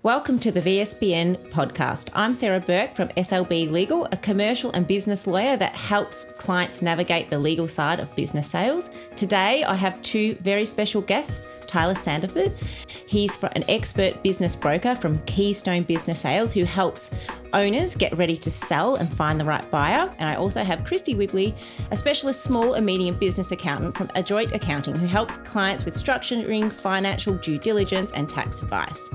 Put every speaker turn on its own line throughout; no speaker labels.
Welcome to the VSBN podcast. I'm Sarah Burke from SLB Legal, a commercial and business lawyer that helps clients navigate the legal side of business sales. Today, I have two very special guests, Tyler Sandiford. He's an expert business broker from Keystone Business Sales who helps owners get ready to sell and find the right buyer. And I also have Kristy Whibley, a specialist small and medium business accountant from Adroit Accounting who helps clients with structuring, financial due diligence and tax advice.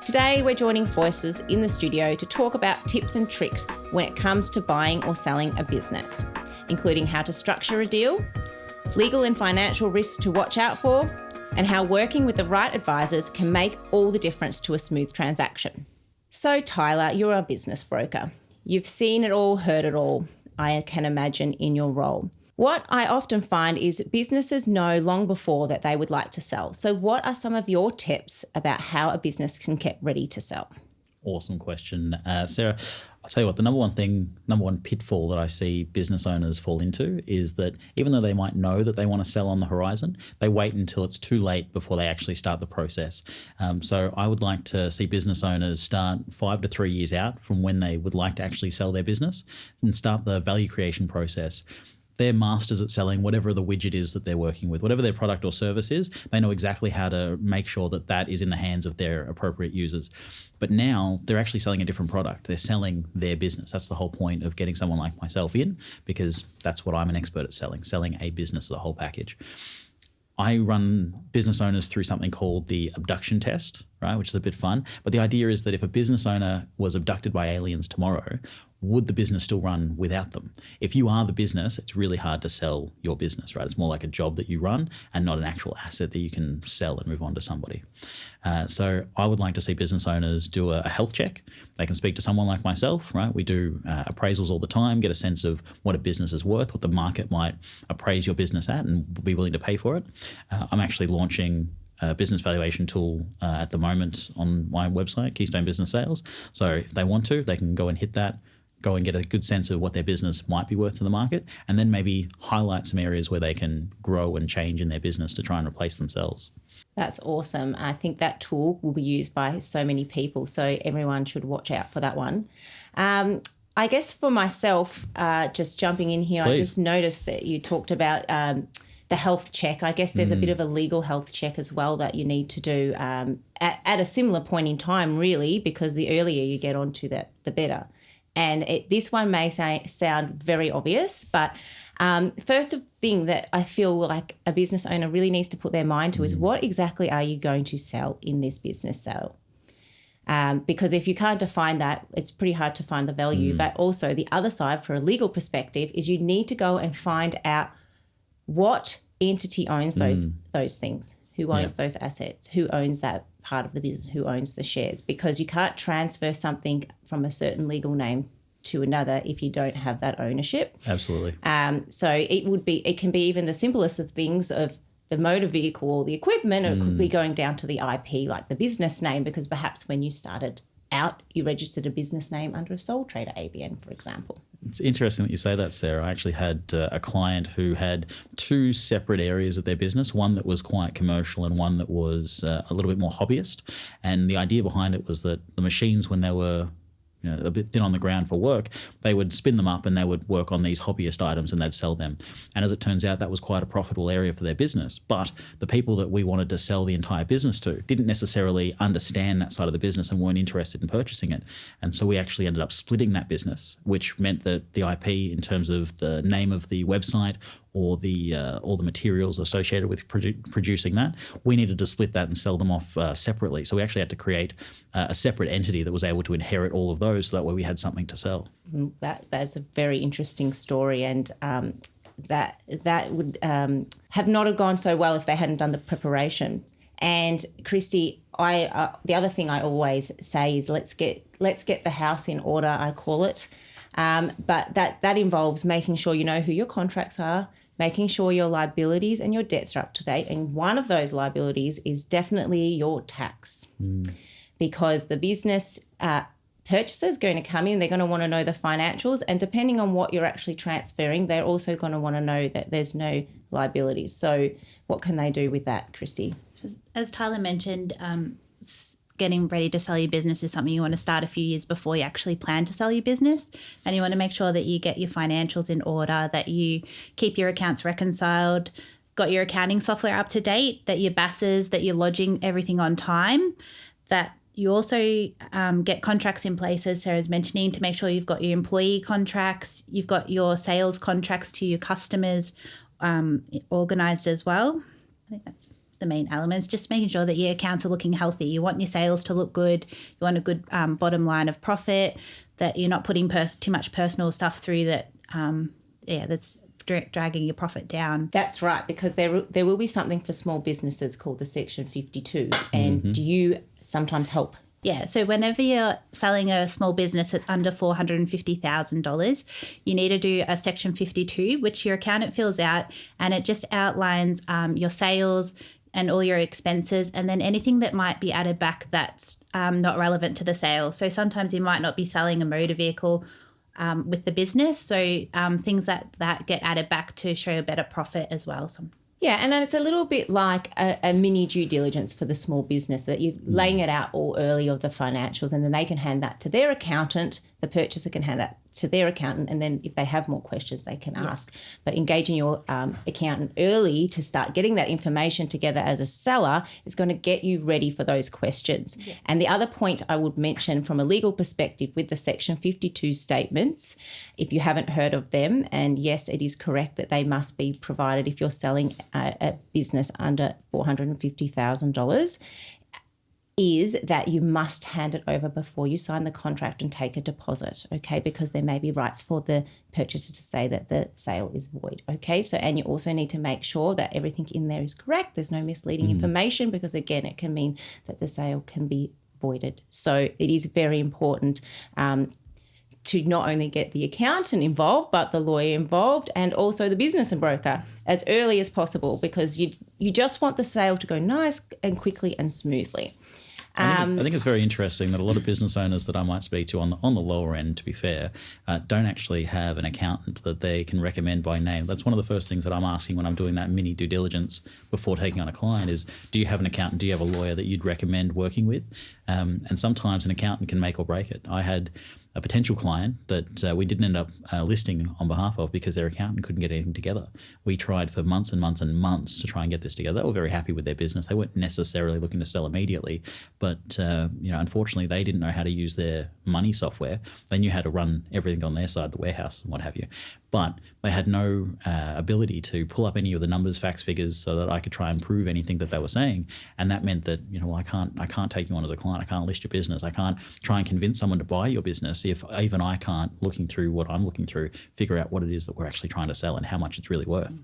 Today, we're joining forces in the studio to talk about tips and tricks when it comes to buying or selling a business, including how to structure a deal, legal and financial risks to watch out for, and how working with the right advisors can make all the difference to a smooth transaction. So, Tyler, you're a business broker. You've seen it all, heard it all, I can imagine, in your role. What I often find is businesses know long before that they would like to sell. So what are some of your tips about how a business can get ready to sell?
Awesome question, Sarah. I'll tell you what, the number one pitfall that I see business owners fall into is that even though they might know that they want to sell on the horizon, they wait until it's too late before they actually start the process. So I would like to see business owners start 5 to 3 years out from when they would like to actually sell their business and start the value creation process. They're masters at selling whatever the widget is that they're working with, whatever their product or service is. They know exactly how to make sure that that is in the hands of their appropriate users. But now they're actually selling a different product. They're selling their business. That's the whole point of getting someone like myself in, because that's what I'm an expert at selling a business as a whole package. I run business owners through something called the Abduction Test, right, which is a bit fun. But the idea is that if a business owner was abducted by aliens tomorrow, would the business still run without them? If you are the business, it's really hard to sell your business, right? It's more like a job that you run and not an actual asset that you can sell and move on to somebody. So I would like to see business owners do a health check. They can speak to someone like myself, right? We do appraisals all the time, get a sense of what a business is worth, what the market might appraise your business at and be willing to pay for it. I'm actually launching a business valuation tool at the moment on my website, Keystone Business Sales. So if they want to, they can go and hit that, go and get a good sense of what their business might be worth to the market, and then maybe highlight some areas where they can grow and change in their business to try and replace themselves.
That's awesome. I think that tool will be used by so many people, so everyone should watch out for that one. I guess for myself, just jumping in here,
Please.
I just noticed that you talked about the health check. I guess there's a bit of a legal health check as well that you need to do at a similar point in time, really, because the earlier you get onto that, the better. And this one may sound very obvious, but first thing that I feel like a business owner really needs to put their mind to is what exactly are you going to sell in this business sale? Because if you can't define that, it's pretty hard to find the value. But also the other side, for a legal perspective, is you need to go and find out what entity owns those things, who owns those assets, who owns that part of the business, who owns the shares, because you can't transfer something from a certain legal name to another if you don't have that ownership.
Absolutely.
So it can be even the simplest of things of the motor vehicle or the equipment, or it could be going down to the IP, like the business name, because perhaps when you started out, you registered a business name under a sole trader ABN, for example.
It's interesting that you say that, Sarah. I actually had a client who had two separate areas of their business, one that was quite commercial and one that was a little bit more hobbyist. And the idea behind it was that the machines, when they were a bit thin on the ground for work, they would spin them up and they would work on these hobbyist items and they'd sell them. And as it turns out, that was quite a profitable area for their business. But the people that we wanted to sell the entire business to didn't necessarily understand that side of the business and weren't interested in purchasing it. And so we actually ended up splitting that business, which meant that the IP in terms of the name of the website or the materials associated with producing that, we needed to split that and sell them off separately. So we actually had to create a separate entity that was able to inherit all of those, so that way we had something to sell.
That's a very interesting story, and that would have not have gone so well if they hadn't done the preparation. And Kristy, the other thing I always say is let's get the house in order, I call it. But that involves making sure you know who your contracts are, making sure your liabilities and your debts are up to date. And one of those liabilities is definitely your tax, because the business purchaser is going to come in, they're going to want to know the financials, and depending on what you're actually transferring, they're also going to want to know that there's no liabilities. So what can they do with that, Kristy?
As Tyler mentioned, getting ready to sell your business is something you want to start a few years before you actually plan to sell your business. And you want to make sure that you get your financials in order, that you keep your accounts reconciled, got your accounting software up to date, that your BASs, that you're lodging everything on time, that you also get contracts in place, as Sarah's mentioning, to make sure you've got your employee contracts, you've got your sales contracts to your customers organised as well. I think that's the main elements, just making sure that your accounts are looking healthy. You want your sales to look good. You want a good bottom line of profit, that you're not putting too much personal stuff through that, that's dragging your profit down.
That's right, because there will be something for small businesses called the Section 52. And do you sometimes help?
Yeah, so whenever you're selling a small business that's under $450,000, you need to do a Section 52, which your accountant fills out, and it just outlines your sales and all your expenses, and then anything that might be added back that's not relevant to the sale. So sometimes you might not be selling a motor vehicle with the business, so things that get added back to show a better profit as well.
Yeah, and then it's a little bit like a mini due diligence for the small business, that you're laying it out all early of the financials, and then they can hand that to their accountant. The purchaser can hand that to their accountant, and then if they have more questions, they can ask. But engaging your accountant early to start getting that information together as a seller is going to get you ready for those questions. Yeah. And the other point I would mention from a legal perspective with the Section 52 statements, if you haven't heard of them, and yes, it is correct that they must be provided if you're selling a business under $450,000, is that you must hand it over before you sign the contract and take a deposit, okay? Because there may be rights for the purchaser to say that the sale is void, okay? So, and you also need to make sure that everything in there is correct. There's no misleading information, because again, it can mean that the sale can be voided. So it is very important to not only get the accountant involved, but the lawyer involved, and also the business and broker as early as possible, because you just want the sale to go nice and quickly and smoothly.
I think it's very interesting that a lot of business owners that I might speak to on the lower end, to be fair, don't actually have an accountant that they can recommend by name. That's one of the first things that I'm asking when I'm doing that mini due diligence before taking on a client is, do you have an accountant? Do you have a lawyer that you'd recommend working with? And sometimes an accountant can make or break it. I had a potential client that we didn't end up listing on behalf of because their accountant couldn't get anything together. We tried for months and months and months to try and get this together. They were very happy with their business. They weren't necessarily looking to sell immediately, but unfortunately, they didn't know how to use their money software. They knew how to run everything on their side, the warehouse and what have you, but they had no ability to pull up any of the numbers, facts, figures, so that I could try and prove anything that they were saying. And that meant that, I can't take you on as a client. I can't list your business. I can't try and convince someone to buy your business if even I can't, looking through what I'm looking through, figure out what it is that we're actually trying to sell and how much it's really worth.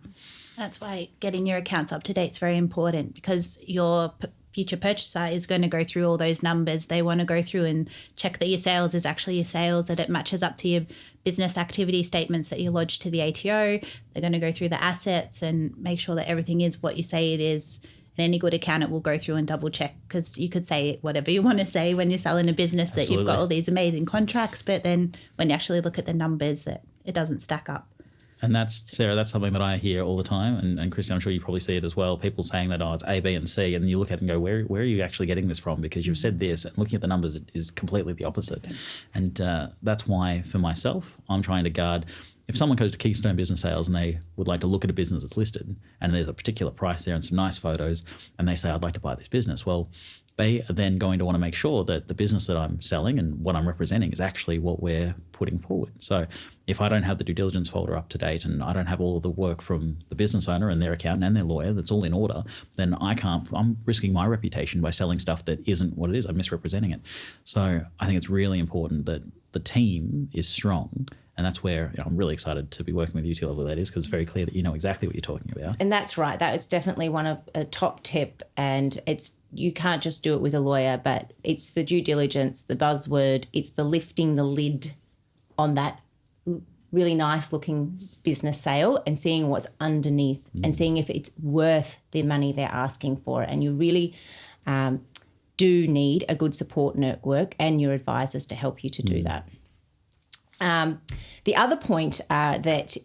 That's why getting your accounts up to date is very important, because your future purchaser is going to go through all those numbers. They want to go through and check that your sales is actually your sales, that it matches up to your business activity statements that you lodge to the ATO. They're going to go through the assets and make sure that everything is what you say it is. And any good accountant will go through and double check, because you could say whatever you want to say when you're selling a business, that Absolutely. You've got all these amazing contracts, but then when you actually look at the numbers, it doesn't stack up.
And that's, Sarah, that's something that I hear all the time. And Kristy, I'm sure you probably see it as well. People saying that, it's A, B, and C. And you look at it and go, where are you actually getting this from? Because you've said this, and looking at the numbers is completely the opposite. And that's why, for myself, I'm trying to guard. If someone goes to Keystone Business Sales and they would like to look at a business that's listed and there's a particular price there and some nice photos, and they say, I'd like to buy this business, well, they are then going to want to make sure that the business that I'm selling and what I'm representing is actually what we're putting forward. So if I don't have the due diligence folder up to date and I don't have all of the work from the business owner and their accountant and their lawyer that's all in order, then I'm risking my reputation by selling stuff that isn't what it is. I'm misrepresenting it. So I think it's really important that the team is strong. And that's where I'm really excited to be working with you, Level that is, because it's very clear that you know exactly what you're talking about. And
that's right. That is definitely one of a top tip. And you can't just do it with a lawyer, but it's the due diligence, the buzzword, it's the lifting the lid on that really nice looking business sale and seeing what's underneath and seeing if it's worth the money they're asking for. And you really do need a good support network and your advisors to help you to do that. The other point that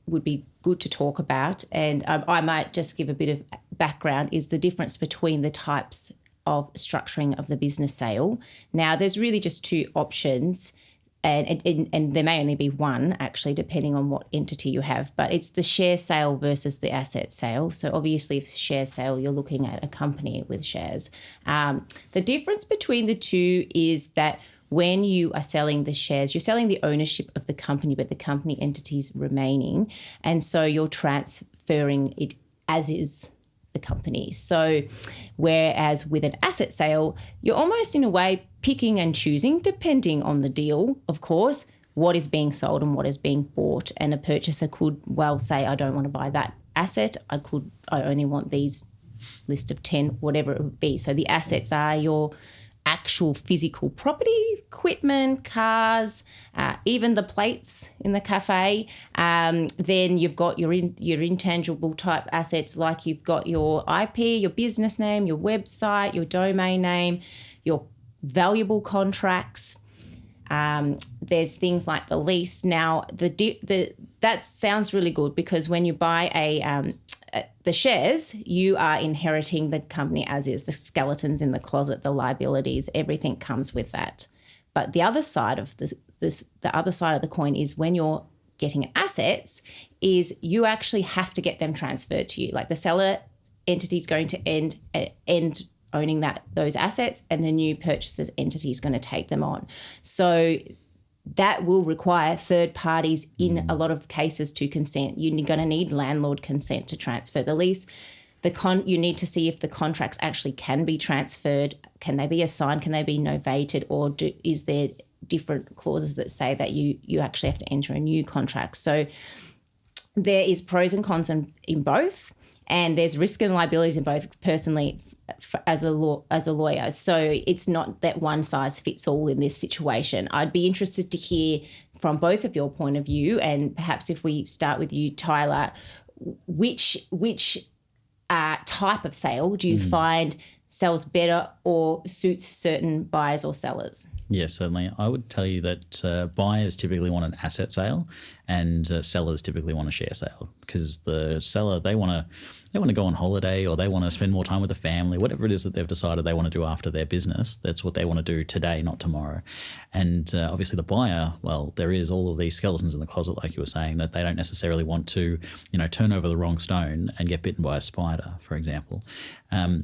would be good to talk about, and I might just give a bit of background, is the difference between the types of structuring of the business sale. Now, there's really just two options, and there may only be one actually, depending on what entity you have, but it's the share sale versus the asset sale. So obviously, if share sale, you're looking at a company with shares. The difference between the two is that when you are selling the shares, you're selling the ownership of the company, but the company entity's remaining. And so you're transferring it as is the company. So whereas with an asset sale, you're almost in a way picking and choosing, depending on the deal, of course, what is being sold and what is being bought. And a purchaser could well say, I don't want to buy that asset. I only want these list of 10, whatever it would be. So the assets are your actual physical property, equipment, cars, even the plates in the cafe. Then you've got your intangible type assets, like you've got your IP, your business name, your website, your domain name, your valuable contracts. There's things like the lease. Now, that sounds really good, because when you buy the shares, you are inheriting the company as is, the skeletons in the closet, the liabilities, everything comes with that. But the other side of the other side of the coin is when you're getting assets, is you actually have to get them transferred to you. Like the seller entity is going to end owning those assets, and the new purchaser's entity is going to take them on. So that will require third parties in a lot of cases to consent. You're going to need landlord consent to transfer the lease. You need to see if the contracts actually can be transferred. Can they be assigned? Can they be novated? Or is there different clauses that say that you actually have to enter a new contract? So there is pros and cons in both, and there's risk and liabilities in both. Personally, as a lawyer, so it's not that one size fits all in this situation. I'd be interested to hear from both of your point of view, and perhaps if we start with you, Tyler, which type of sale do you find sells better or suits certain buyers or sellers?
Yes, certainly. I would tell you that buyers typically want an asset sale, and sellers typically want a share sale, because the seller, they want to go on holiday, or they want to spend more time with the family, whatever it is that they've decided they want to do after their business. That's what they want to do today, not tomorrow. And obviously the buyer, well, there is all of these skeletons in the closet, like you were saying, that they don't necessarily want to, turn over the wrong stone and get bitten by a spider, for example.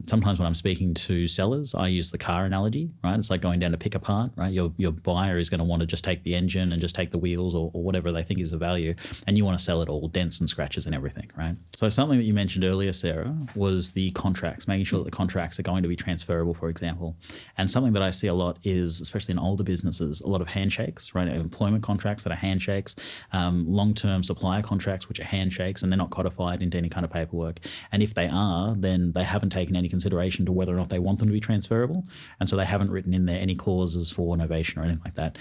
Sometimes when I'm speaking to sellers, I use the car analogy, right? It's like going down to pick apart, right? Your buyer is going to want to just take the engine and just take the wheels or whatever they think is the value, and you want to sell it all dents and scratches and everything, right? So something that you mentioned earlier, Sarah, was the contracts, making sure that the contracts are going to be transferable, for example. And something that I see a lot is, especially in older businesses, a lot of handshakes, right? Employment contracts that are handshakes, long-term supplier contracts, which are handshakes, and they're not codified into any kind of paperwork. And if they are, then they haven't taken any consideration to whether or not they want them to be transferable. And so they haven't written in there any clauses for novation or anything like that,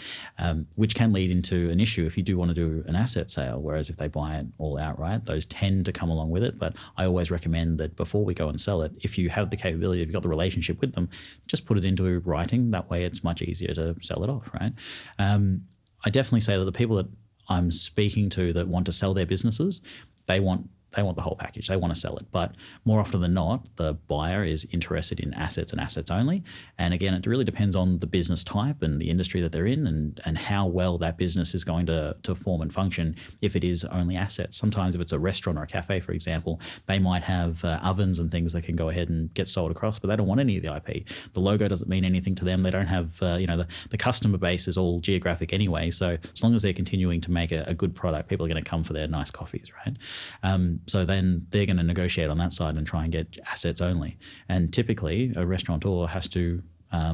which can lead into an issue if you do want to do an asset sale, whereas if they buy it all outright, those tend to come along with it. But I always recommend that before we go and sell it, if you have the capability, if you've got the relationship with them, just put it into writing. That way it's much easier to sell it off, right? I definitely say that the people that I'm speaking to that want to sell their businesses, they want the whole package. They want to sell it. But more often than not, the buyer is interested in assets and assets only. And again, it really depends on the business type and the industry that they're in, and how well that business is going to form and function if it is only assets. Sometimes if it's a restaurant or a cafe, for example, they might have ovens and things that can go ahead and get sold across, but they don't want any of the IP. The logo doesn't mean anything to them. They don't have, the customer base is all geographic anyway. So as long as they're continuing to make a good product, people are going to come for their nice coffees, right? So then they're going to negotiate on that side and try and get assets only. And typically a restaurateur has to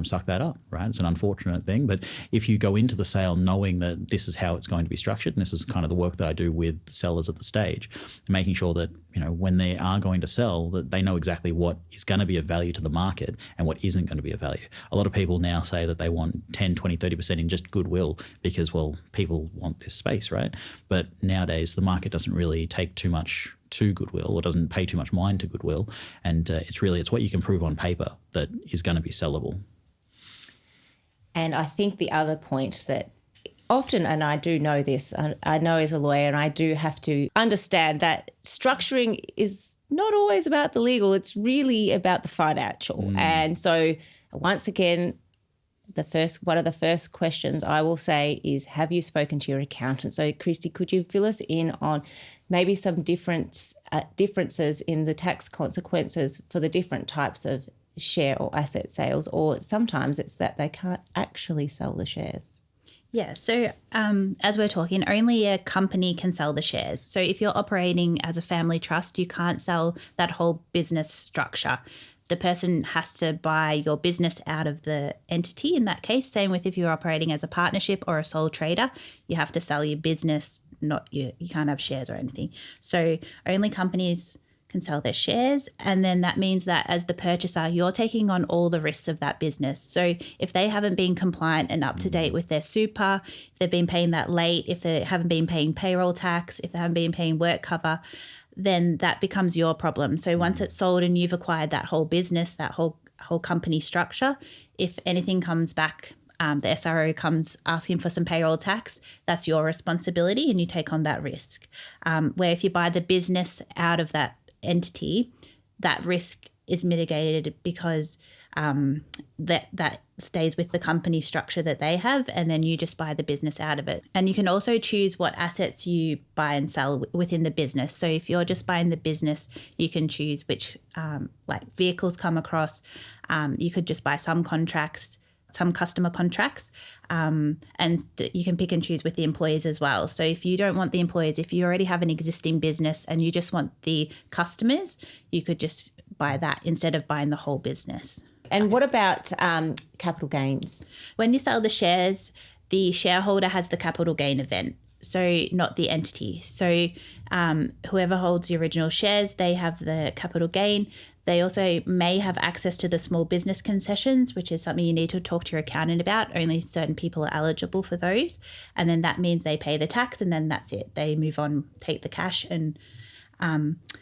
suck that up, right? It's an unfortunate thing, but if you go into the sale knowing that this is how it's going to be structured, and this is kind of the work that I do with sellers at the stage, making sure that, when they are going to sell, that they know exactly what is going to be of value to the market and what isn't going to be of value. A lot of people now say that they want 10, 20, 30% in just goodwill because, well, people want this space, right? But nowadays the market doesn't really take too much to goodwill, or doesn't pay too much mind to goodwill, and it's what you can prove on paper that is going to be sellable.
And I think the other point that often, and I do know this, I know as a lawyer, and I do have to understand that structuring is not always about the legal. It's really about the financial. And so once again, one of the first questions I will say is, have you spoken to your accountant? So Kristy, could you fill us in on maybe some differences in the tax consequences for the different types of share or asset sales, or sometimes it's that they can't actually sell the shares?
Yeah, so as we're talking, only a company can sell the shares. So if you're operating as a family trust, you can't sell that whole business structure. The person has to buy your business out of the entity in that case. Same with if you're operating as a partnership or a sole trader, you have to sell your business, you can't have shares or anything. So only companies can sell their shares, and then that means that as the purchaser, you're taking on all the risks of that business. So if they haven't been compliant and up to date with their super, if they've been paying that late, if they haven't been paying payroll tax, if they haven't been paying work cover, then that becomes your problem. So once it's sold and you've acquired that whole business, that whole company structure, if anything comes back, the SRO comes asking for some payroll tax, that's your responsibility and you take on that risk. Where if you buy the business out of that entity, that risk is mitigated because that stays with the company structure that they have, and then you just buy the business out of it. And you can also choose what assets you buy and sell within the business. So if you're just buying the business, you can choose which vehicles come across. You could just buy some contracts, some customer contracts, and you can pick and choose with the employees as well. So if you don't want the employees, if you already have an existing business and you just want the customers, you could just buy that instead of buying the whole business.
And what about capital gains?
When you sell the shares, the shareholder has the capital gain event, so not the entity. So whoever holds the original shares, they have the capital gain. They also may have access to the small business concessions, which is something you need to talk to your accountant about. Only certain people are eligible for those. And then that means they pay the tax and then that's it. They move on, take the cash. And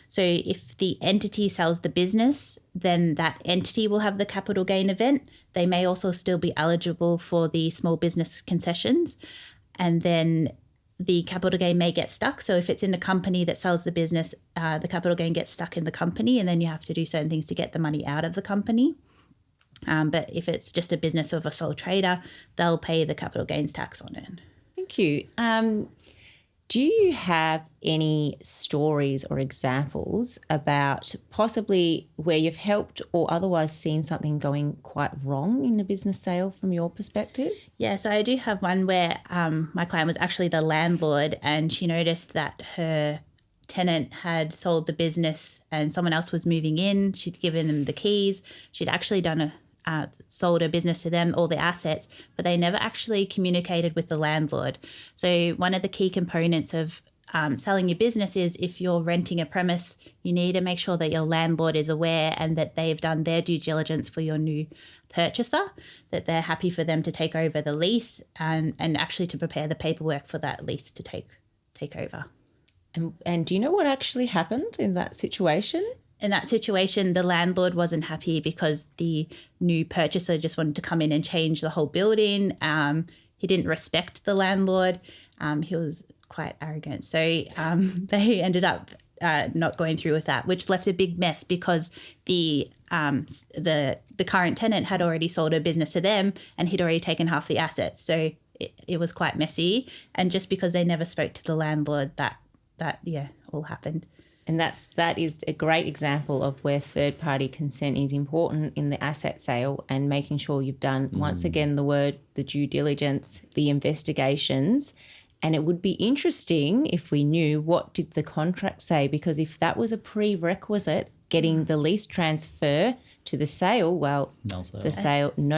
so if the entity sells the business, then that entity will have the capital gain event. They may also still be eligible for the small business concessions. And then the capital gain may get stuck. So if it's in a company that sells the business, the capital gain gets stuck in the company and then you have to do certain things to get the money out of the company. But if it's just a business of a sole trader, they'll pay the capital gains tax on it.
Thank you. Do you have any stories or examples about possibly where you've helped or otherwise seen something going quite wrong in a business sale from your perspective?
Yeah, so I do have one where my client was actually the landlord and she noticed that her tenant had sold the business and someone else was moving in. She'd given them the keys. She'd actually sold her business to them, all the assets, but they never actually communicated with the landlord. So one of the key components of selling your business is if you're renting a premise, you need to make sure that your landlord is aware and that they've done their due diligence for your new purchaser, that they're happy for them to take over the lease and actually to prepare the paperwork for that lease to take over.
And do you know what actually happened in that situation?
In that situation, the landlord wasn't happy because the new purchaser just wanted to come in and change the whole building. He didn't respect the landlord. He was quite arrogant. So they ended up not going through with that, which left a big mess because the current tenant had already sold her business to them and he'd already taken half the assets. So it was quite messy. And just because they never spoke to the landlord, that all happened.
And that is a great example of where third-party consent is important in the asset sale and making sure you've done, once again, the due diligence, the investigations. And it would be interesting if we knew what did the contract say, because if that was a prerequisite, getting the lease transfer to the sale, well, no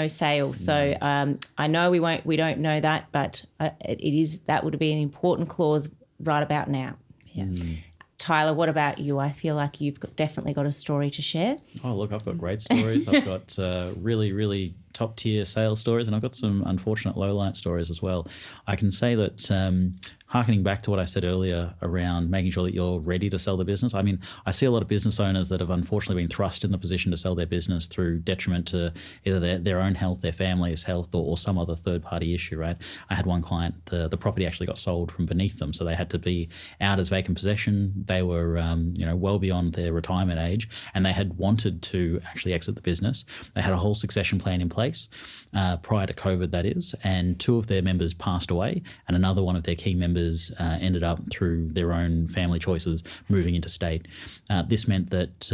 sale. So I know we don't know that, but that would be an important clause right about now.
Yeah.
Tyler, what about you? I feel like you've definitely got a story to share.
Oh, look, I've got great stories. I've got really, really top tier sales stories, and I've got some unfortunate low light stories as well. I can say that harkening back to what I said earlier around making sure that you're ready to sell the business. I mean, I see a lot of business owners that have unfortunately been thrust in the position to sell their business through detriment to either their own health, their family's health, or some other third-party issue, right? I had one client, the property actually got sold from beneath them, so they had to be out as vacant possession. They were, well beyond their retirement age, and they had wanted to actually exit the business. They had a whole succession plan in place prior to COVID, that is, and 2 of their members passed away, and another one of their key members ended up, through their own family choices, moving interstate. This meant that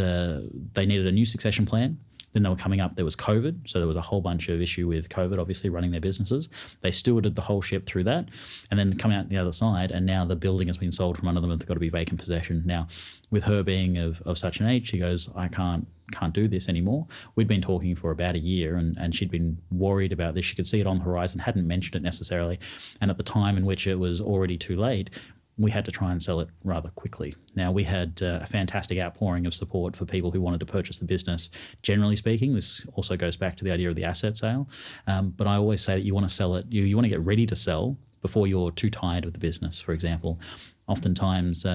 they needed a new succession plan. Then they were coming up, there was COVID, so there was a whole bunch of issue with COVID, obviously, running their businesses. They stewarded the whole ship through that, and then come out the other side, and now the building has been sold from under them, and they've got to be vacant possession. Now, with her being of such an age, she goes, I can't do this anymore. We'd been talking for about a year, and she'd been worried about this. She could see it on the horizon, hadn't mentioned it necessarily, and at the time in which it was already too late, we had to try and sell it rather quickly. Now, we had a fantastic outpouring of support for people who wanted to purchase the business. Generally speaking, this also goes back to the idea of the asset sale. But I always say that you want to sell it, you want to get ready to sell before you're too tired of the business, for example. Oftentimes,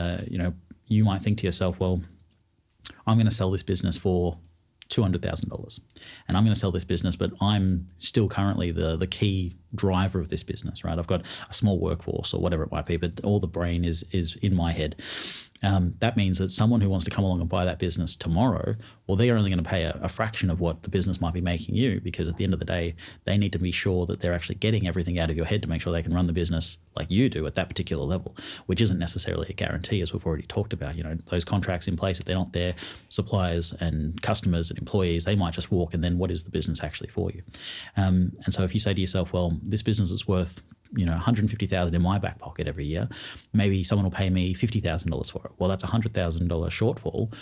you might think to yourself, well, I'm going to sell this business for $200,000, and I'm going to sell this business, but I'm still currently the key driver of this business, right? I've got a small workforce or whatever it might be, but all the brain is in my head. That means that someone who wants to come along and buy that business tomorrow, well, they're only going to pay a fraction of what the business might be making you, because at the end of the day, they need to be sure that they're actually getting everything out of your head to make sure they can run the business like you do at that particular level, which isn't necessarily a guarantee, as we've already talked about. Those contracts in place, if they're not there, suppliers and customers and employees, they might just walk, and then what is the business actually for you? And so if you say to yourself, well, this business is worth $150,000 in my back pocket every year, maybe someone will pay me $50,000 for it. Well, that's $100,000 shortfall.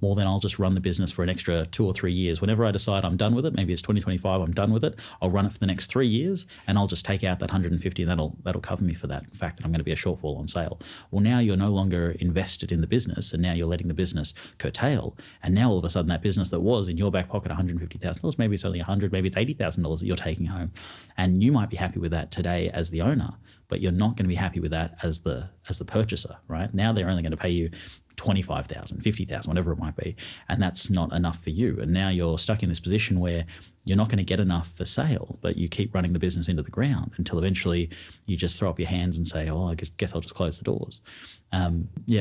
Well, then I'll just run the business for an extra 2 or 3 years. Whenever I decide I'm done with it, maybe it's 2025, I'm done with it, I'll run it for the next 3 years, and I'll just take out that 150, and that'll cover me for that fact that I'm going to be a shortfall on sale. Well, now you're no longer invested in the business, and now you're letting the business curtail, and now all of a sudden that business that was in your back pocket $150,000, maybe it's only $100,000, maybe it's $80,000 that you're taking home, and you might be happy with that today as the owner, but you're not going to be happy with that as the purchaser, right? Now they're only going to pay you $25,000, $50,000, whatever it might be, and that's not enough for you. And now you're stuck in this position where you're not going to get enough for sale, but you keep running the business into the ground until eventually you just throw up your hands and say, oh, I guess I'll just close the doors.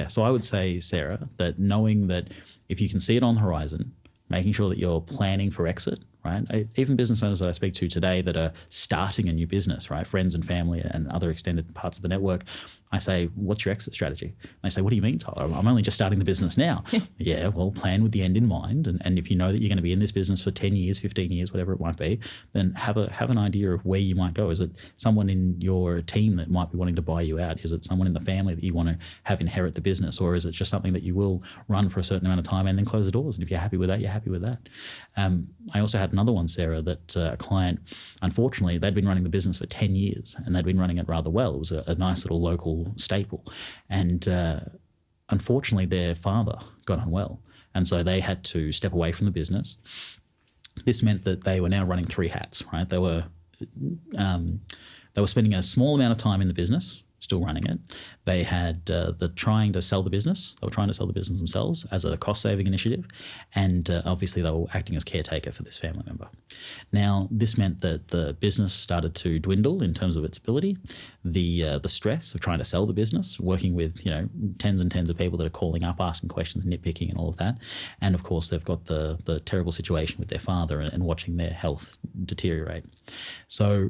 So I would say, Sarah, that knowing that if you can see it on the horizon, making sure that you're planning for exit, right? Even business owners that I speak to today that are starting a new business, right? Friends and family and other extended parts of the network, I say, what's your exit strategy? And they say, what do you mean, Tyler? I'm only just starting the business now. Yeah, well, plan with the end in mind. And if you know that you're going to be in this business for 10 years, 15 years, whatever it might be, then have an idea of where you might go. Is it someone in your team that might be wanting to buy you out? Is it someone in the family that you want to have inherit the business? Or is it just something that you will run for a certain amount of time and then close the doors? And if you're happy with that, you're happy with that. I also had another one, Sarah, that a client, unfortunately, they'd been running the business for 10 years and they'd been running it rather well. It was a nice little local staple. And unfortunately, their father got unwell. And so they had to step away from the business. This meant that they were now running 3 hats, right? They were spending a small amount of time in the business, still running it. They had trying to sell the business. They were trying to sell the business themselves as a cost-saving initiative, and obviously they were acting as caretaker for this family member. Now, this meant that the business started to dwindle in terms of its ability. The stress of trying to sell the business, working with tens and tens of people that are calling up, asking questions, nitpicking, and all of that, and of course they've got the terrible situation with their father and watching their health deteriorate. So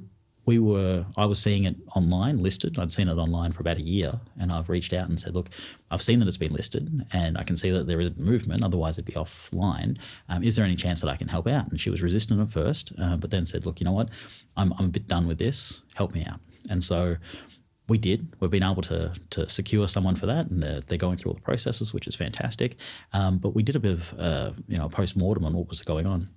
I was seeing it online listed. I'd seen it online for about a year, and I've reached out and said, look, I've seen that it's been listed and I can see that there is movement, otherwise it'd be offline. Is there any chance that I can help out? And she was resistant at first, but then said, look, you know what? I'm a bit done with this. Help me out. And so we did. We've been able to secure someone for that, and they're going through all the processes, which is fantastic. But we did a bit of a post-mortem on what was going on.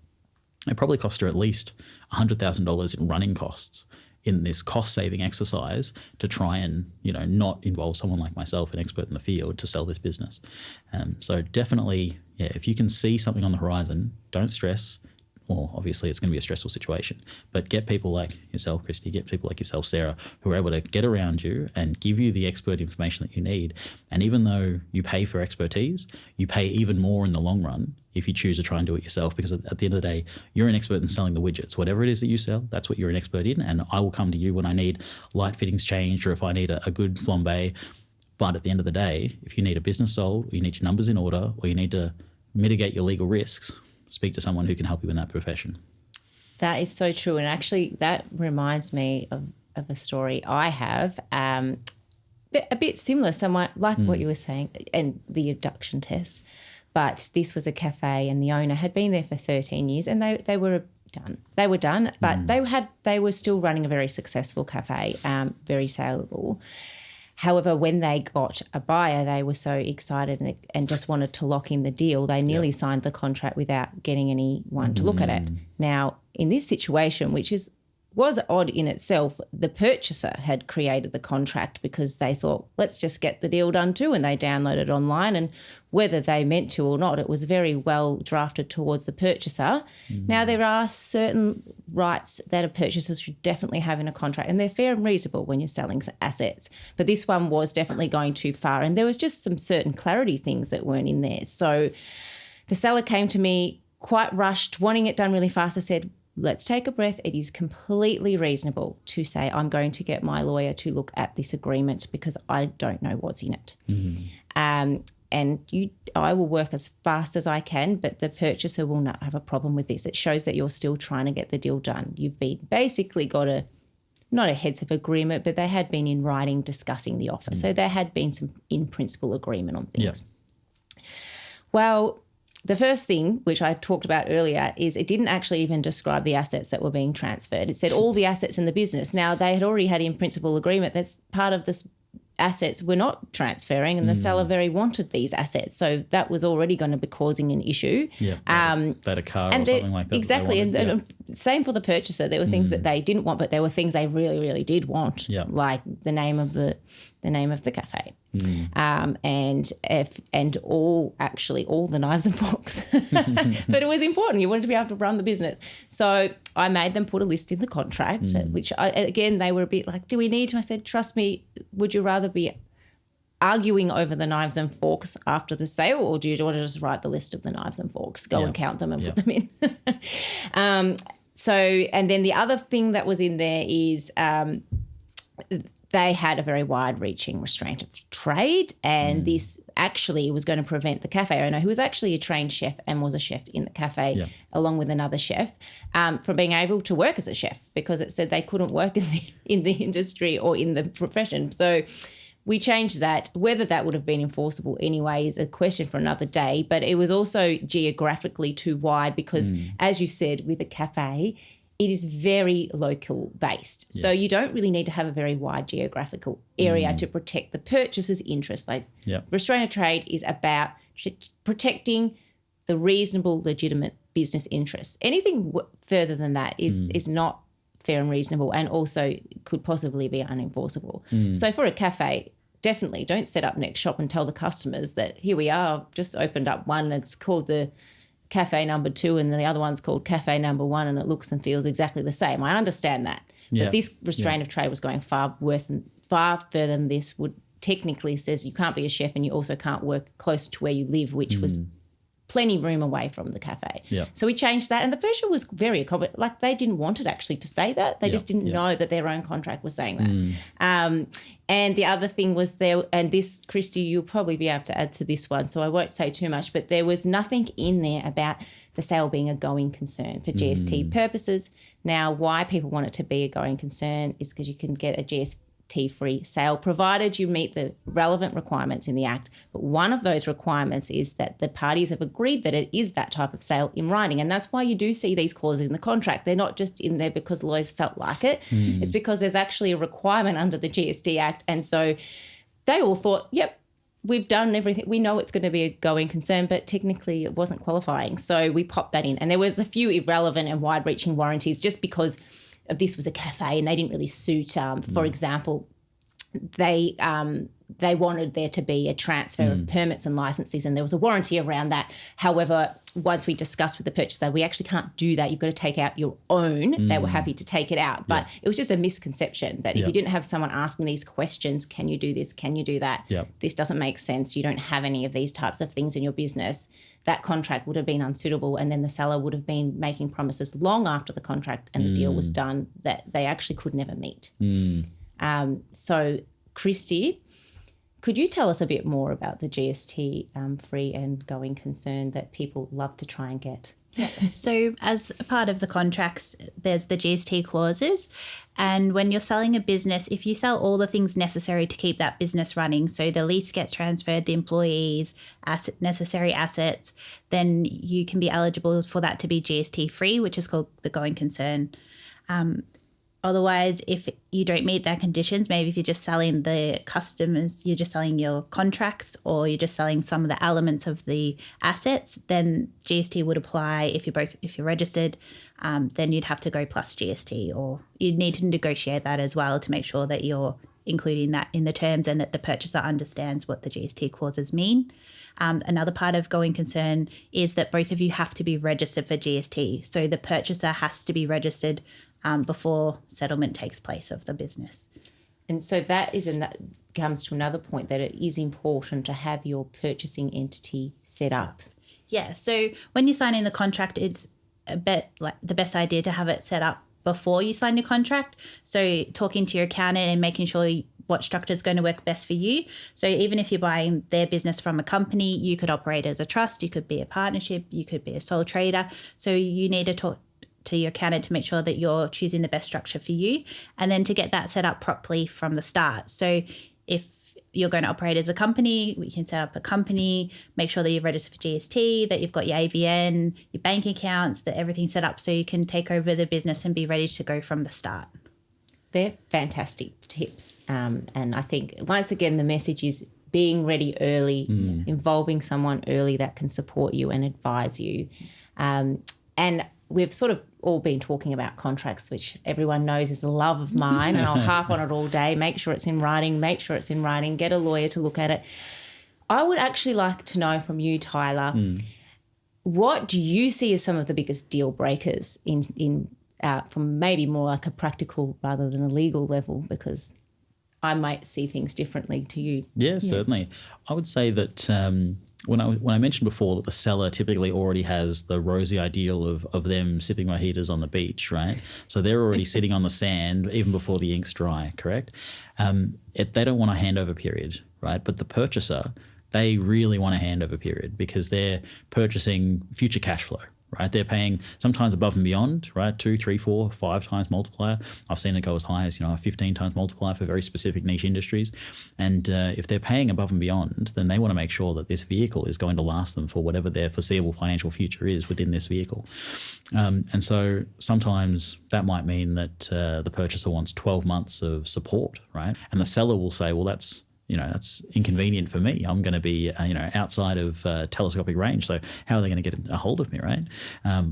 It probably cost her at least $100,000 in running costs in this cost-saving exercise to try and, not involve someone like myself, an expert in the field, to sell this business. So definitely, if you can see something on the horizon, don't stress. well, obviously it's going to be a stressful situation. But get people like yourself, Kristy, get people like yourself, Sarah, who are able to get around you and give you the expert information that you need. And even though you pay for expertise, you pay even more in the long run if you choose to try and do it yourself, because at the end of the day, you're an expert in selling the widgets. Whatever it is that you sell, that's what you're an expert in. And I will come to you when I need light fittings changed or if I need a good flambe. But at the end of the day, if you need a business sold, or you need your numbers in order, or you need to mitigate your legal risks, speak to someone who can help you in that profession.
That is so true. And actually that reminds me of a story I have, a bit similar, somewhat like what you were saying, and the abduction test. But this was a cafe and the owner had been there for 13 years and they were done. They were done, but they were still running a very successful cafe, very saleable. However, when they got a buyer, they were so excited and just wanted to lock in the deal. They nearly signed the contract without getting anyone to look at it. Now, in this situation, which was odd in itself, the purchaser had created the contract because they thought, let's just get the deal done too, and they downloaded it online. And whether they meant to or not, it was very well drafted towards the purchaser. Now, there are certain rights that a purchaser should definitely have in a contract, and they're fair and reasonable when you're selling assets. But this one was definitely going too far, and there was just some certain clarity things that weren't in there. So the seller came to me quite rushed, wanting it done really fast. I said, let's take a breath. It is completely reasonable to say, I'm going to get my lawyer to look at this agreement because I don't know what's in it. I will work as fast as I can, but the purchaser will not have a problem with this. It shows that you're still trying to get the deal done. You've basically got not a heads of agreement, but they had been in writing discussing the offer. So there had been some in-principle agreement on things. Well, the first thing, which I talked about earlier, is it didn't actually even describe the assets that were being transferred. It said all the assets in the business. Now, they had already had in principle agreement that's part of this assets were not transferring, and the seller very wanted these assets. So that was already going to be causing an issue.
They had a car or something like that.
Exactly. And same for the purchaser. There were things that they didn't want, but there were things they really, really did want, like the name of the cafe. And all the knives and forks. But it was important. You wanted to be able to run the business. So I made them put a list in the contract, which again, they were a bit like, do we need to? I said, trust me, would you rather be arguing over the knives and forks after the sale, or do you want to just write the list of the knives and forks, go and count them and put them in? And then the other thing that was in there is they had a very wide-reaching restraint of trade, and this actually was going to prevent the cafe owner, who was actually a trained chef and was a chef in the cafe along with another chef, from being able to work as a chef, because it said they couldn't work in the industry or in the profession. So we changed that. Whether that would have been enforceable anyway is a question for another day, but it was also geographically too wide because, as you said, with a cafe, it is very local based. So you don't really need to have a very wide geographical area to protect the purchaser's interest. Restraint of trade is about protecting the reasonable, legitimate business interests. Anything further than that is not fair and reasonable, and also could possibly be unenforceable. So for a cafe, definitely don't set up next shop and tell the customers that here we are, just opened up one, it's called the Cafe Number 2 and the other one's called Cafe Number 1 and it looks and feels exactly the same. I understand that. But this restraint of trade was going far further than this. Would technically says you can't be a chef and you also can't work close to where you live, which was plenty room away from the cafe. So we changed that, and the purchaser was very accommodating. Like, they didn't want it actually to say that. They just didn't know that their own contract was saying that. And the other thing was there, and this, Kristy, you'll probably be able to add to this one, so I won't say too much, but there was nothing in there about the sale being a going concern for GST purposes. Now, why people want it to be a going concern is because you can get a GST-free sale provided you meet the relevant requirements in the Act. But one of those requirements is that the parties have agreed that it is that type of sale in writing, and that's why you do see these clauses in the contract. They're not just in there because lawyers felt like it. It's because there's actually a requirement under the GST Act, and so they all thought, yep, we've done everything. We know it's going to be a going concern, but technically it wasn't qualifying. So we popped that in, and there was a few irrelevant and wide-reaching warranties just because this was a cafe and they didn't really suit. For example, they they wanted there to be a transfer of permits and licenses, and there was a warranty around that. However, once we discussed with the purchaser, we actually can't do that. You've got to take out your own. They were happy to take it out. But it was just a misconception that if you didn't have someone asking these questions, can you do this? Can you do that? This doesn't make sense. You don't have any of these types of things in your business. That contract would have been unsuitable, and then the seller would have been making promises long after the contract and the deal was done that they actually could never meet. So, Kristy, could you tell us a bit more about the GST free and going concern that people love to try and get?
So as a part of the contracts, there's the GST clauses. And when you're selling a business, if you sell all the things necessary to keep that business running, so the lease gets transferred, the employees, necessary assets, then you can be eligible for that to be GST free, which is called the going concern. Otherwise, if you don't meet that conditions, maybe if you're just selling the customers, you're just selling your contracts, or you're just selling some of the elements of the assets, then GST would apply. If you're registered, then you'd have to go plus GST, or you'd need to negotiate that as well to make sure that you're including that in the terms and that the purchaser understands what the GST clauses mean. Another part of going concern is that both of you have to be registered for GST. So the purchaser has to be registered before settlement takes place of the business.
And so that comes to another point, that it is important to have your purchasing entity set up.
Yeah, so when you're signing the contract, it's a bit like the best idea to have it set up before you sign your contract. So talking to your accountant and making sure what structure is going to work best for you. So even if you're buying their business from a company, you could operate as a trust, you could be a partnership, you could be a sole trader. So you need to talk to your accountant to make sure that you're choosing the best structure for you, and then to get that set up properly from the start. So if you're going to operate as a company, we can set up a company, make sure that you're registered for GST, that you've got your ABN, your bank accounts, that everything's set up so you can take over the business and be ready to go from the start.
They're fantastic tips. And I think, once again, the message is being ready early, involving someone early that can support you and advise you. And we've sort of all been talking about contracts, which everyone knows is a love of mine, and I'll harp on it all day. Make sure it's in writing, get a lawyer to look at it. I would actually like to know from you, Tyler, what do you see as some of the biggest deal breakers from maybe more like a practical rather than a legal level, because I might see things differently to you.
Yeah, certainly. I would say that when I mentioned before that the seller typically already has the rosy ideal of them sipping mojitos on the beach, right? So they're already sitting on the sand even before the ink's dry, correct? They don't want a handover period, right? But the purchaser, they really want a handover period because they're purchasing future cash flow, right? They're paying sometimes above and beyond, right? 2, 3, 4, 5 times multiplier. I've seen it go as high as, a 15 times multiplier for very specific niche industries. And if they're paying above and beyond, then they want to make sure that this vehicle is going to last them for whatever their foreseeable financial future is within this vehicle. And so sometimes that might mean that the purchaser wants 12 months of support, right? And the seller will say, well, that's inconvenient for me. I'm going to be, outside of telescopic range. So how are they going to get a hold of me, right?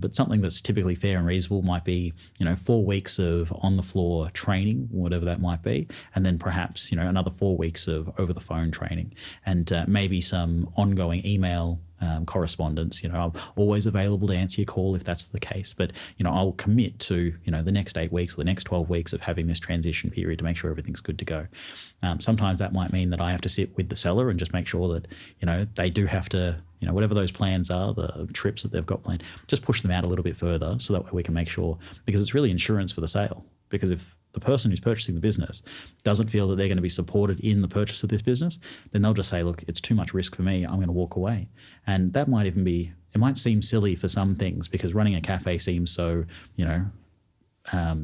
But something that's typically fair and reasonable might be, 4 weeks of on-the-floor training, whatever that might be, and then perhaps, another 4 weeks of over-the-phone training, and maybe some ongoing email correspondence. I'm always available to answer your call if that's the case. But, I'll commit to, the next 8 weeks or the next 12 weeks of having this transition period to make sure everything's good to go. Sometimes that might mean that I have to sit with the seller and just make sure that, they do have to, whatever those plans are, the trips that they've got planned, just push them out a little bit further so that way we can make sure, because it's really insurance for the sale. Because if the person who's purchasing the business doesn't feel that they're going to be supported in the purchase of this business, then they'll just say, look, it's too much risk for me, I'm going to walk away. And that might even be, it might seem silly for some things because running a cafe seems so,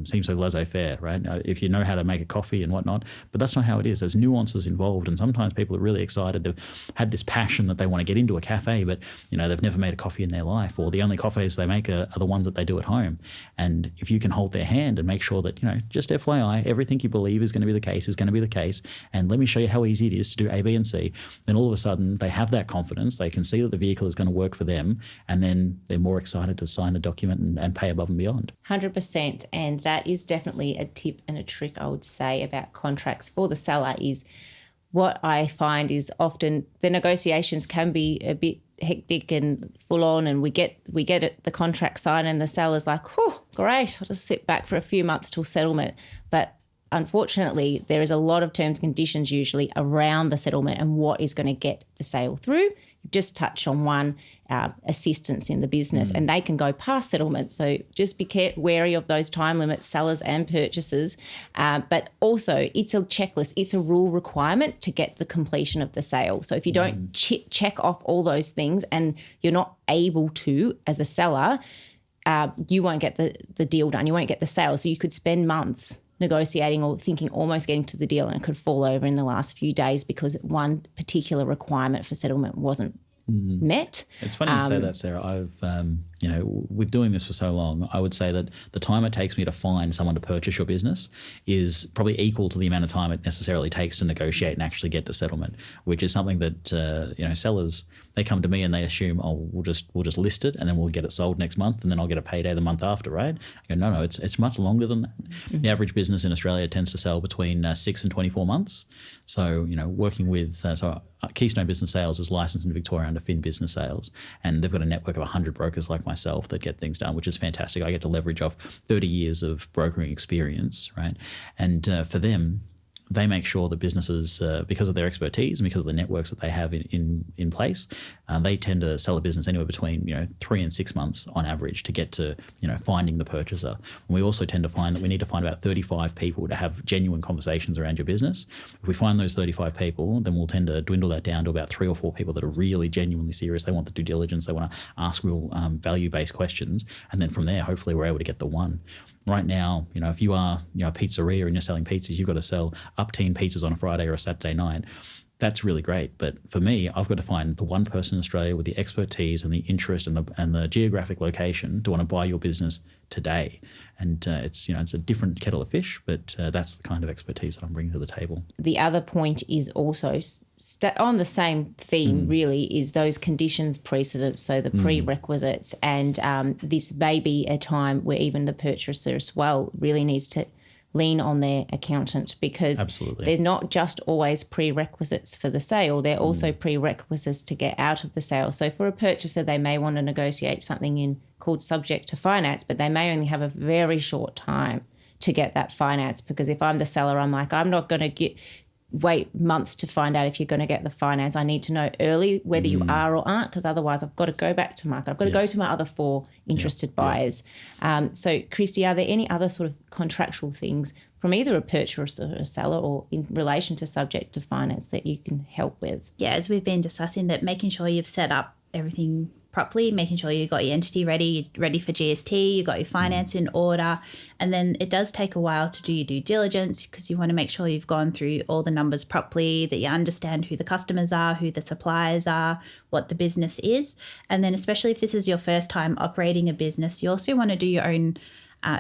seems so laissez-faire, right? If you know how to make a coffee and whatnot, but that's not how it is. There's nuances involved, and sometimes people are really excited. They've had this passion that they want to get into a cafe, but they've never made a coffee in their life, or the only coffees they make are the ones that they do at home. And if you can hold their hand and make sure that, just FYI, everything you believe is going to be the case is going to be the case, and let me show you how easy it is to do A, B, and C, then all of a sudden they have that confidence. They can see that the vehicle is going to work for them, and then they're more excited to sign the document and pay above and beyond.
100%. And that is definitely a tip and a trick I would say about contracts for the seller is what I find is often the negotiations can be a bit hectic and full on, and we get the contract signed and the seller's like, oh, great, I'll just sit back for a few months till settlement. But unfortunately, there is a lot of terms and conditions usually around the settlement and what is going to get the sale through. You just touch on one, assistance in the business, and they can go past settlement. So just be wary of those time limits, sellers and purchasers. But also, it's a checklist. It's a rule requirement to get the completion of the sale. So if you don't check off all those things and you're not able to, as a seller, you won't get the deal done. You won't get the sale. So you could spend months negotiating or thinking almost getting to the deal, and it could fall over in the last few days because one particular requirement for settlement wasn't met.
It's funny you say that, Sarah. I've, with doing this for so long, I would say that the time it takes me to find someone to purchase your business is probably equal to the amount of time it necessarily takes to negotiate and actually get to settlement, which is something that, sellers, they come to me and they assume, oh, we'll just list it and then we'll get it sold next month and then I'll get a payday the month after, right? I go, no, it's much longer than that. The average business in Australia tends to sell between 6 and 24 months. So, working with, Keystone Business Sales is licensed in Victoria under Fin Business Sales, and they've got a network of 100 brokers like myself that get things done, which is fantastic. I get to leverage off 30 years of brokering experience, right? And for them, they make sure that businesses, because of their expertise and because of the networks that they have in place, they tend to sell a business anywhere between 3 and 6 months on average to get to finding the purchaser. And we also tend to find that we need to find about 35 people to have genuine conversations around your business. If we find those 35 people, then we'll tend to dwindle that down to about 3 or 4 people that are really genuinely serious. They want the due diligence. They want to ask real value-based questions, and then from there, hopefully, we're able to get the one. Right now, if you are a pizzeria and you're selling pizzas, you've got to sell up teen pizzas on a Friday or a Saturday night. That's really great. But for me, I've got to find the one person in Australia with the expertise and the interest and the geographic location to want to buy your business today. And it's a different kettle of fish, but that's the kind of expertise that I'm bringing to the table.
The other point is also on the same theme, really, is those conditions precedents, so the prerequisites. And this may be a time where even the purchaser as well really needs to lean on their accountant, because they're not just always prerequisites for the sale, they're also prerequisites to get out of the sale. So for a purchaser, they may want to negotiate something called subject to finance, but they may only have a very short time to get that finance, because if I'm the seller, I'm like, I'm not going to wait months to find out if you're going to get the finance. I need to know early whether you are or aren't, because otherwise I've got to go back to market. I've got to go to my other 4 interested buyers. So, Kristy, are there any other sort of contractual things from either a purchaser or a seller or in relation to subject to finance that you can help with?
Yeah, as we've been discussing, that making sure you've set up everything properly, making sure you've got your entity ready for GST, you've got your finance in order. And then it does take a while to do your due diligence, because you want to make sure you've gone through all the numbers properly, that you understand who the customers are, who the suppliers are, what the business is. And then especially if this is your first time operating a business, you also want to do your own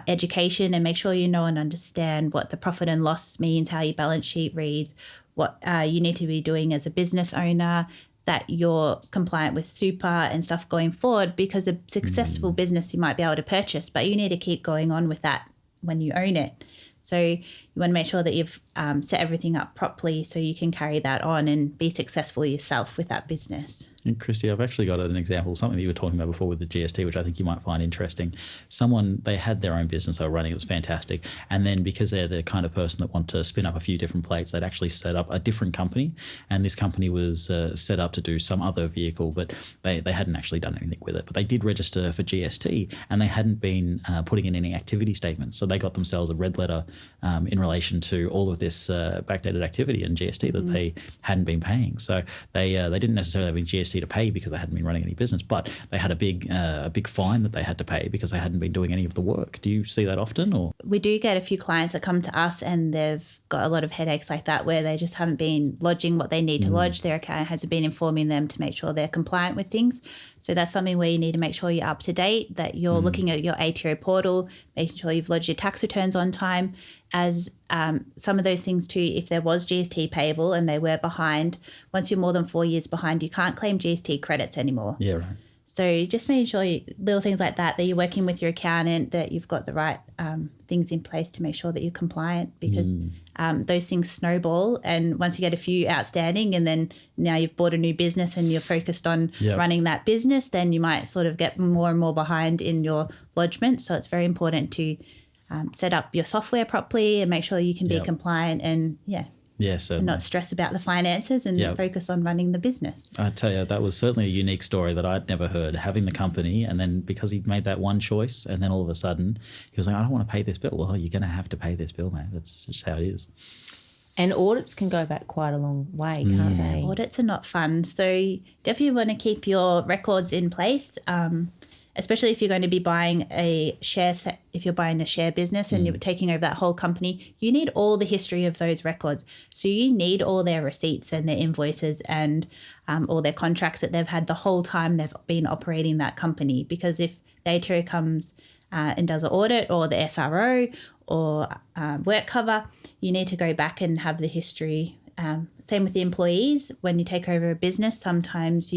education and make sure you know and understand what the profit and loss means, how your balance sheet reads, what you need to be doing as a business owner, that you're compliant with super and stuff going forward, because a successful business you might be able to purchase, but you need to keep going on with that when you own it. So you want to make sure that you've set everything up properly so you can carry that on and be successful yourself with that business.
And Kristy, I've actually got an example, something that you were talking about before with the GST, which I think you might find interesting. Someone, they had their own business they were running, it was fantastic. And then because they're the kind of person that want to spin up a few different plates, they'd actually set up a different company. And this company was set up to do some other vehicle, but they hadn't actually done anything with it. But they did register for GST, and they hadn't been putting in any activity statements. So they got themselves a red letter in relation to all of this backdated activity and GST that they hadn't been paying. So they didn't necessarily have any GST to pay because they hadn't been running any business, but they had a big fine that they had to pay because they hadn't been doing any of the work. Do you see that often? Or
we do get a few clients that come to us and they've got a lot of headaches like that, where they just haven't been lodging what they need to lodge. Their account hasn't been informing them to make sure they're compliant with things. So that's something where you need to make sure you're up to date, that you're looking at your ATO portal, making sure you've lodged your tax returns on time. As some of those things too, if there was GST payable and they were behind, once you're more than 4 years behind, you can't claim GST credits anymore.
Yeah, right.
So just making sure little things like that you're working with your accountant, that you've got the right things in place to make sure that you're compliant, because those things snowball. And once you get a few outstanding and then now you've bought a new business and you're focused on running that business, then you might sort of get more and more behind in your lodgement. So it's very important to set up your software properly and make sure you can be compliant and not stress about the finances and focus on running the business.
I tell you, that was certainly a unique story that I'd never heard, having the company, and then because he made that one choice and then all of a sudden he was like, I don't want to pay this bill. Well, you're going to have to pay this bill, mate. That's just how it is.
And audits can go back quite a long way, can't they?
Audits are not fun. So you definitely want to keep your records in place, especially if you're going to be buying if you're buying a share business and you're taking over that whole company. You need all the history of those records. So you need all their receipts and their invoices and all their contracts that they've had the whole time they've been operating that company. Because if the ATO comes and does an audit, or the SRO or work cover, you need to go back and have the history. Same with the employees. When you take over a business, sometimes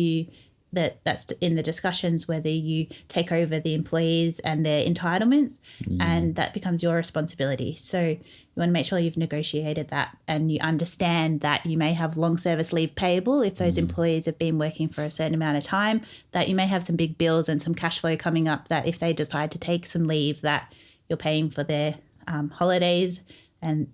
that's in the discussions whether you take over the employees and their entitlements, and that becomes your responsibility. So you want to make sure you've negotiated that and you understand that you may have long service leave payable if those employees have been working for a certain amount of time, that you may have some big bills and some cash flow coming up, that if they decide to take some leave, that you're paying for their holidays. And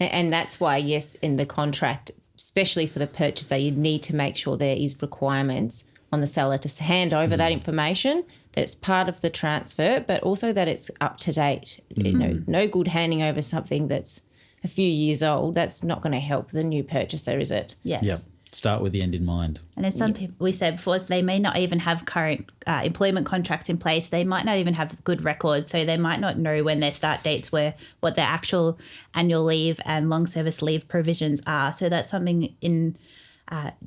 that's why, yes, in the contract, especially for the purchaser, you need to make sure there is requirements on the seller to hand over that information, that it's part of the transfer, but also that it's up to date. You know, no good handing over something that's a few years old. That's not going to help the new purchaser, is it?
Yes.
Yep. Start with the end in mind.
And as some people, we said before, they may not even have current employment contracts in place. They might not even have good records. So they might not know when their start dates were, what their actual annual leave and long service leave provisions are. So that's something in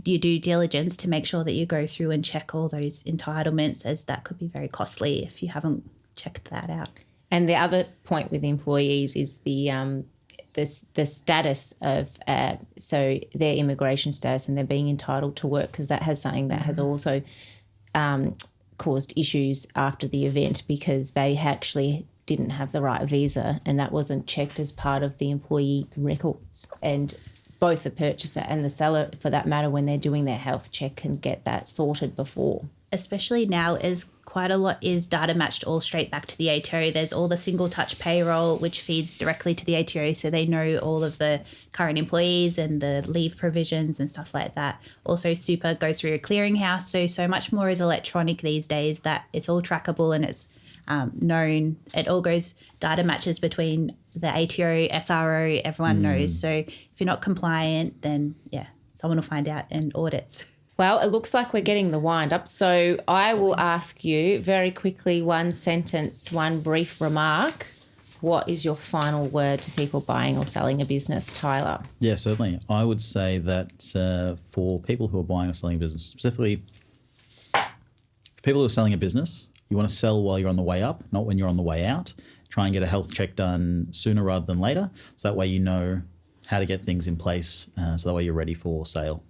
your due diligence to make sure that you go through and check all those entitlements, as that could be very costly if you haven't checked that out.
And the other point with employees is the status of so their immigration status and they're being entitled to work, because that has something that has also caused issues after the event, because they actually didn't have the right visa and that wasn't checked as part of the employee records. And both the purchaser and the seller, for that matter, when they're doing their health check, can get that sorted before.
Especially now, as quite a lot is data matched all straight back to the ATO. There's all the single touch payroll, which feeds directly to the ATO, so they know all of the current employees and the leave provisions and stuff like that. Also, super goes through a clearinghouse, so much more is electronic these days that it's all trackable and it's known. It all goes, data matches between the ATO, SRO, everyone knows. So if you're not compliant, then someone will find out and audits.
Well, it looks like we're getting the wind up. So I will ask you very quickly, one sentence, one brief remark. What is your final word to people buying or selling a business, Tyler?
Yeah, certainly. I would say that for people who are buying or selling a business, specifically for people who are selling a business, you want to sell while you're on the way up, not when you're on the way out. Try and get a health check done sooner rather than later, so that way you know how to get things in place, so that way you're ready for sale.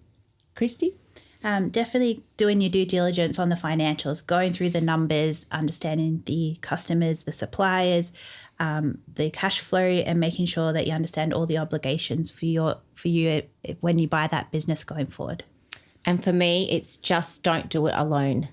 Kristy?
Definitely doing your due diligence on the financials, going through the numbers, understanding the customers, the suppliers, the cash flow, and making sure that you understand all the obligations for you when you buy that business going forward.
And for me, it's just don't do it alone.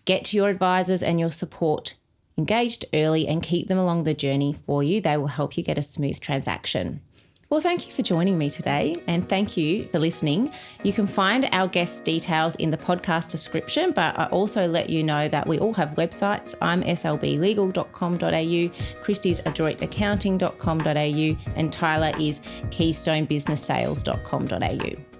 Get to your advisors and your support engaged early and keep them along the journey for you. They will help you get a smooth transaction. Well, thank you for joining me today, and thank you for listening. You can find our guest details in the podcast description, but I also let you know that we all have websites. I'm slblegal.com.au, Kristy's adroitaccounting.com.au, and Tyler is keystonebusinesssales.com.au.